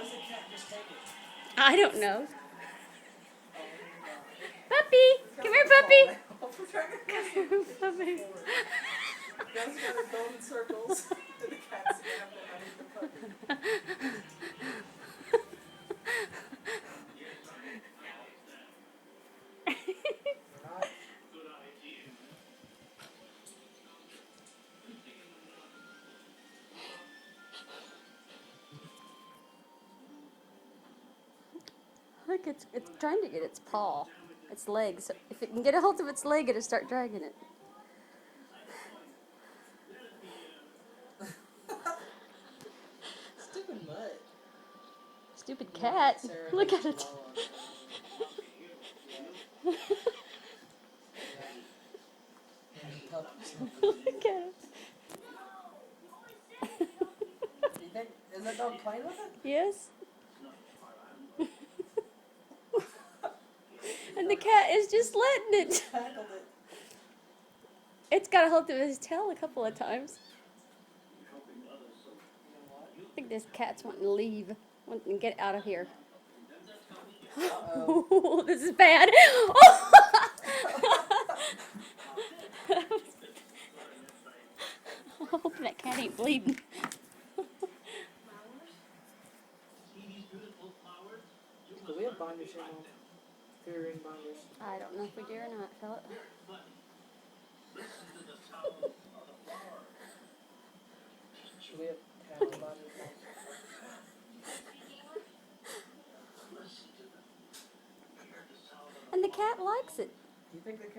does the cat just take it? I don't know. Oh, Puppy! Come here, puppy! Come here, puppy. Guys are going in circles. And the cat's underneath the puppy. Look, it's trying to get its paw, its legs. If it can get a hold of its leg, it'll start dragging it. Stupid mutt. Stupid cat. Sarah Look has at it. chihuahua. And puppies. Look at it. You think, is that dog playing with it? Yes. And the cat is just letting it. Tackled it. It's got a hold of his tail a couple of times. You know what? I think this cat's wanting to leave, wanting to get out of here. Uh-oh. Oh, this is bad. I hope that cat ain't bleeding. Do we have binders here, Mom? Figurine binders. I don't know if we do or not, Philip. Should we have cat binders, Mom? And the cat likes it. Do you think the cat